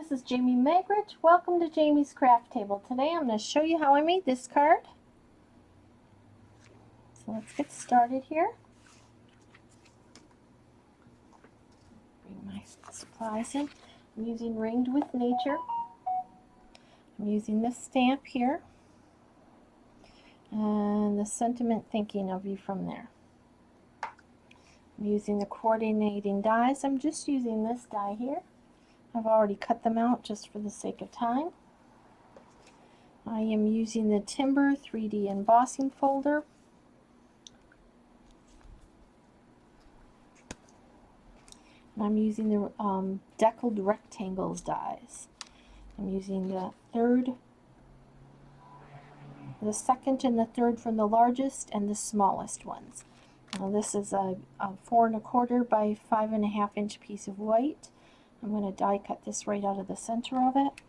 this is Jamie Magritte. Welcome to Jamie's Craft Table. Today I'm going to show you how I made this card. So let's get started here. Bring my supplies in. I'm using Ringed with Nature. I'm using this stamp here. And the sentiment thinking of you from there. I'm using the coordinating dies. I'm just using this die here. I've already cut them out just for the sake of time. I am using the Timber 3D embossing folder. And I'm using the deckeled rectangles dies. I'm using the second and the third from the largest and the smallest ones. This is a 4 1/4 by 5 1/2 inch piece of white. I'm going to die cut this right out of the center of it.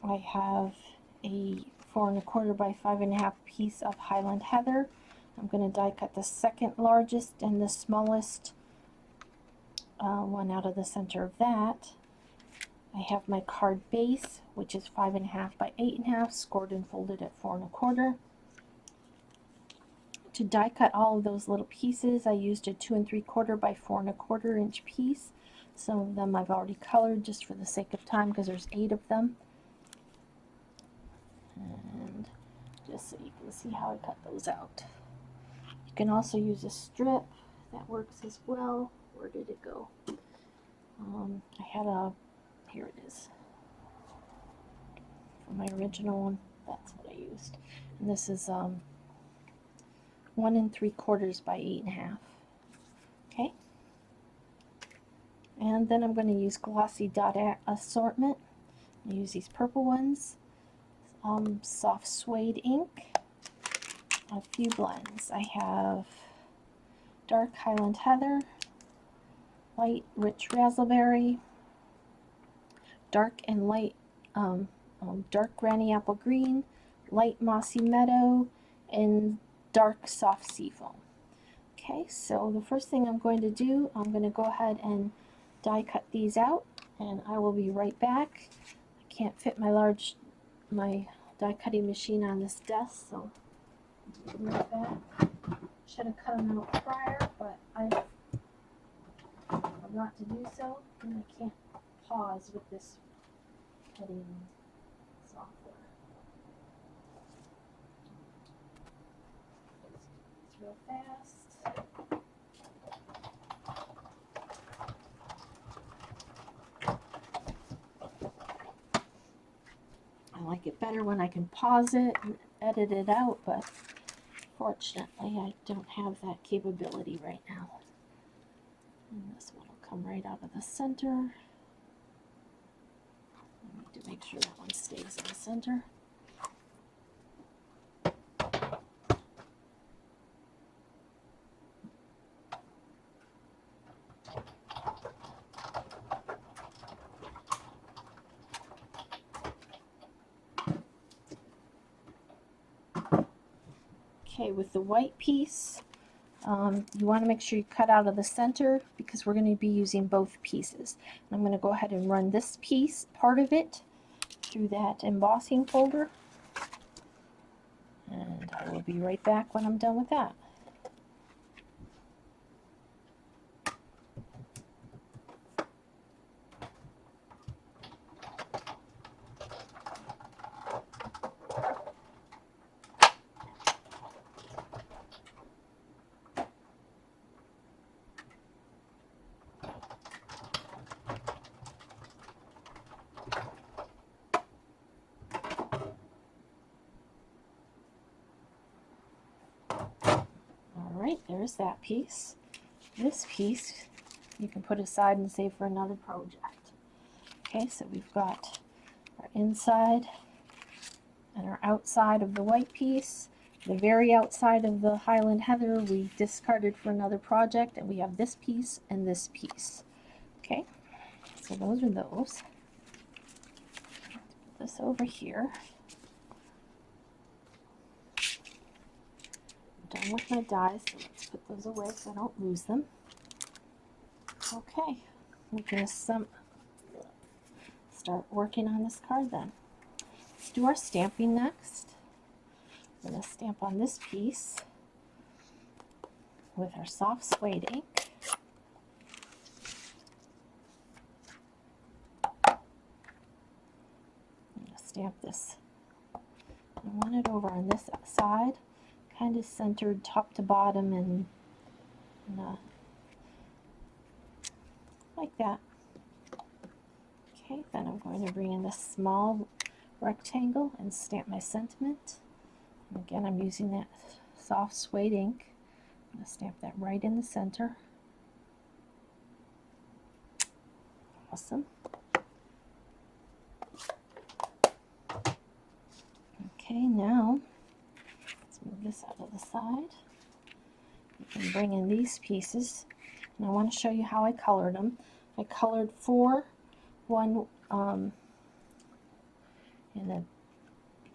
I have a 4 1/4 by 5 1/2 piece of Highland heather. I'm going to die cut the second largest and the smallest one out of the center of that. I have my card base, which is 5 1/2 by 8 1/2, scored and folded at 4 1/4. To die cut all of those little pieces, I used a 2 3/4 by 4 1/4 inch piece. Some of them I've already colored just for the sake of time because there's 8 of them. And just so you can see how I cut those out. You can also use a strip. That works as well. Where did it go? I had a, here it is. For my original one, that's what I used. And this is 1 3/4 by 8 1/2. Okay. And then I'm going to use glossy dot assortment. I use these purple ones. Soft suede ink. A few blends. I have dark highland heather, light rich razzleberry, dark and light dark granny apple green, light mossy meadow, and dark soft seafoam. Okay, so the first thing I'm going to do, I'm going to go ahead and die cut these out, and I will be right back. I can't fit my die cutting machine on this desk, so I'll be right back. Should have cut them out prior, but I forgot to do so, and I can't pause with this cutting software. It's real fast. I like it better when I can pause it and edit it out, but fortunately I don't have that capability right now. And this one will come right out of the center. I need to make sure that one stays in the center. Okay, with the white piece, you want to make sure you cut out of the center because we're going to be using both pieces. And I'm going to go ahead and run this piece, part of it, through that embossing folder. And I will be right back when I'm done with that. Alright, there's that piece. This piece you can put aside and save for another project. Okay, so we've got our inside and our outside of the white piece. The very outside of the Highland heather we discarded for another project, and we have this piece and this piece. Okay, so those are those. Put this over here. I'm done with my dies, so let's put those away so I don't lose them. Okay, we're going to start working on this card then. Let's do our stamping next. I'm going to stamp on this piece with our soft suede ink. I'm going to stamp this. I want it over on this side, kind of centered top to bottom and like that. Okay, then I'm going to bring in this small rectangle and stamp my sentiment. And again, I'm using that soft suede ink. I'm going to stamp that right in the center. Awesome. Okay, now let's move this out of the side. You can bring in these pieces, and I want to show you how I colored them. I colored 4, one in a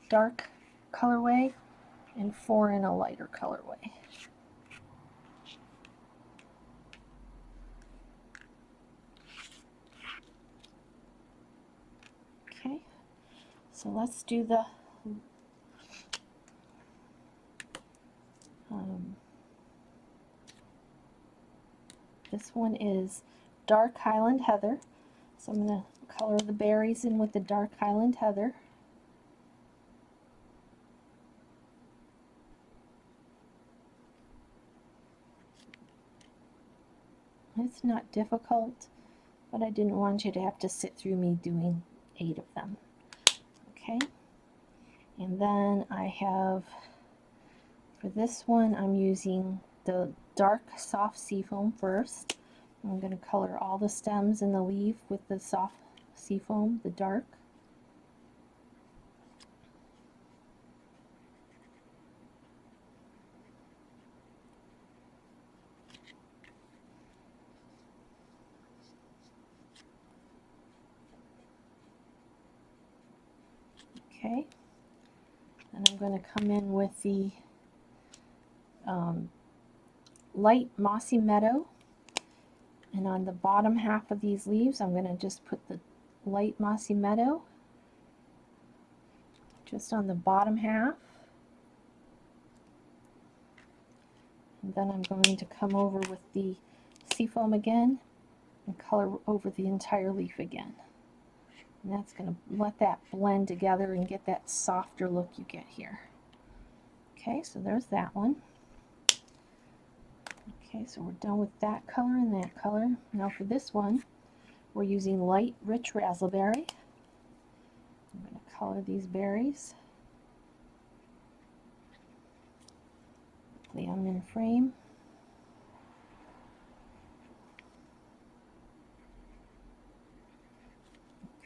dark colorway and 4 in a lighter colorway. Okay, so let's do the this one is dark highland heather, so I'm going to color the berries in with the dark highland heather. It's not difficult, but I didn't want you to have to sit through me doing 8 of them. Okay, and then I have, for this one, I'm using the dark soft seafoam first. I'm going to color all the stems and the leaf with the soft seafoam, the dark. Okay, and I'm going to come in with the light mossy meadow, and on the bottom half of these leaves I'm going to just put the light mossy meadow just on the bottom half, and then I'm going to come over with the seafoam again and color over the entire leaf again, and that's going to let that blend together and get that softer look you get here. Okay, so there's that one. Okay, so we're done with that color and that color. Now for this one, we're using light, rich razzleberry. I'm going to color these berries. Hopefully I'm in frame.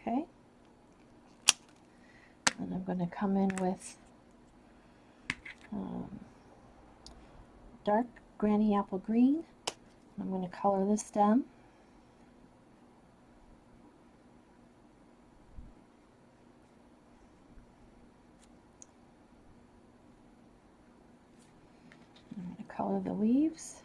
Okay. And I'm going to come in with dark granny apple green. I'm going to color the stem. I'm going to color the leaves.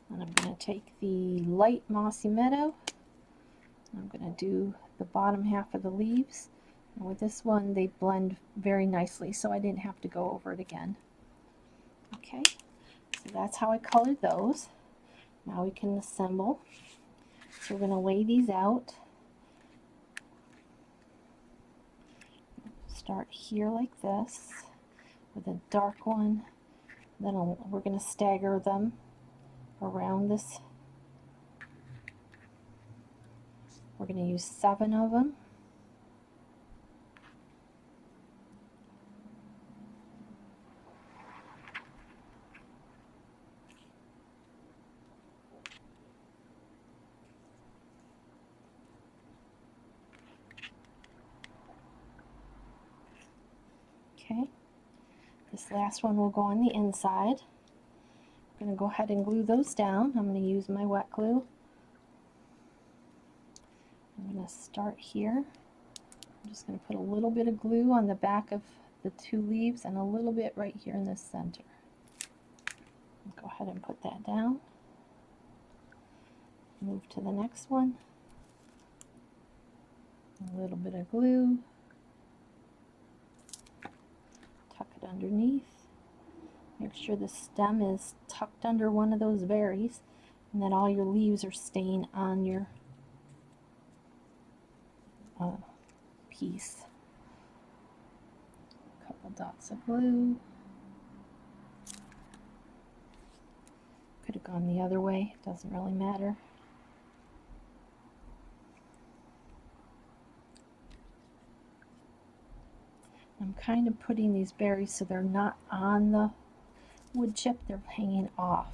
And I'm going to take the light mossy meadow. I'm going to do the bottom half of the leaves. And with this one, they blend very nicely, so I didn't have to go over it again. Okay, so that's how I colored those. Now we can assemble. So we're going to lay these out. Start here like this with a dark one. Then we're going to stagger them around this. We're going to use 7 of them. Okay, this last one will go on the inside. I'm going to go ahead and glue those down. I'm going to use my wet glue. I'm going to start here. I'm just going to put a little bit of glue on the back of the 2 leaves and a little bit right here in the center. Go ahead and put that down. Move to the next one. A little bit of glue. Tuck it underneath. Make sure the stem is tucked under one of those berries and that all your leaves are staying on your piece. A couple dots of glue. Could have gone the other way, doesn't really matter. I'm kind of putting these berries so they're not on the wood chip, they're hanging off.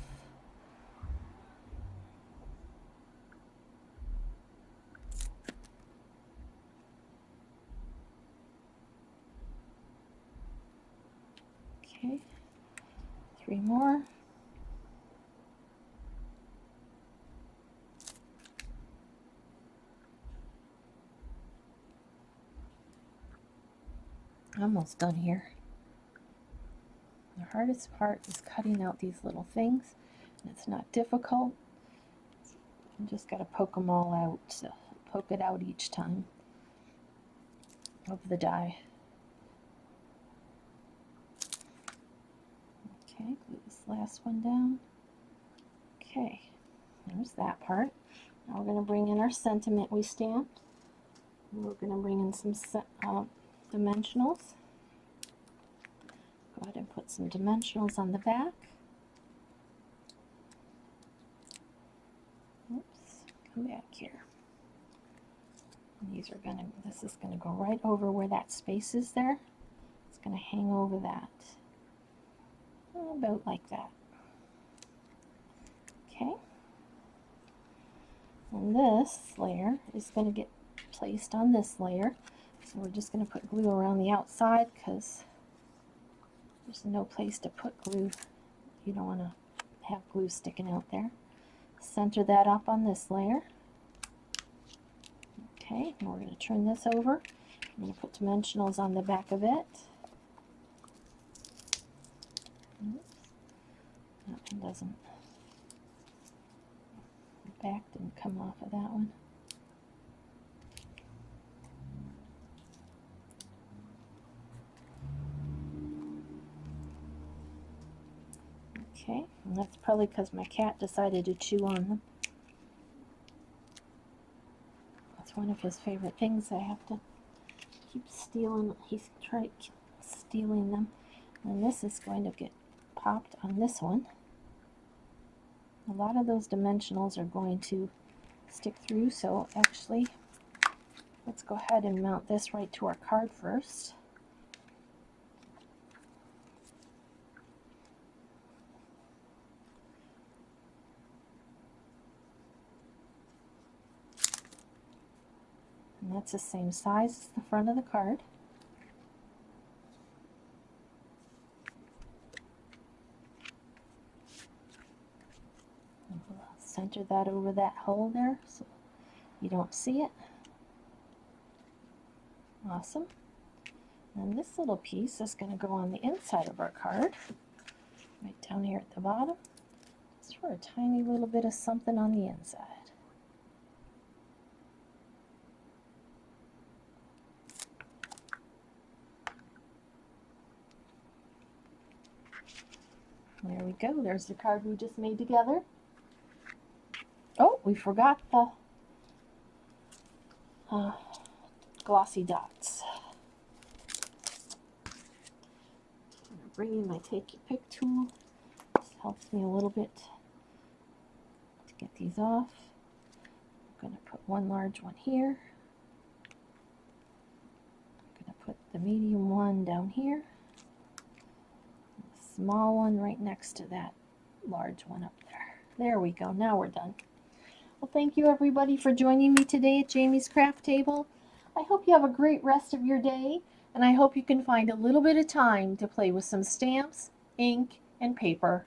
Okay, 3 more. Almost done here. The hardest part is cutting out these little things, and it's not difficult. You just got to poke them all out, so poke it out each time of the die. Okay, glue this last one down. Okay, there's that part. Now we're going to bring in our sentiment we stamped. We're going to bring in some dimensionals. Go ahead and put some dimensionals on the back. Oops, come back here. And these are this is gonna go right over where that space is there. It's gonna hang over that. About like that. Okay. And this layer is gonna get placed on this layer. So we're just gonna put glue around the outside because there's no place to put glue. You don't want to have glue sticking out there. Center that up on this layer. Okay, and we're going to turn this over. I'm going to put dimensionals on the back of it. Oops. That one doesn't. The back didn't come off of that one. Okay, and that's probably because my cat decided to chew on them. That's one of his favorite things. I have to keep stealing. He's tried stealing them. And this is going to get popped on this one. A lot of those dimensionals are going to stick through, so actually, let's go ahead and mount this right to our card first. And that's the same size as the front of the card. We'll center that over that hole there so you don't see it. Awesome. And this little piece is going to go on the inside of our card, right down here at the bottom, just for a tiny little bit of something on the inside. There we go. There's the card we just made together. Oh, we forgot the glossy dots. I'm going to bring in my Take Your Pick tool. This helps me a little bit to get these off. I'm going to put one large one here. I'm going to put the medium one down here. Small one right next to that large one up there. There we go. Now we're done. Well, thank you everybody for joining me today at Jamie's Craft Table. I hope you have a great rest of your day, and I hope you can find a little bit of time to play with some stamps, ink, and paper.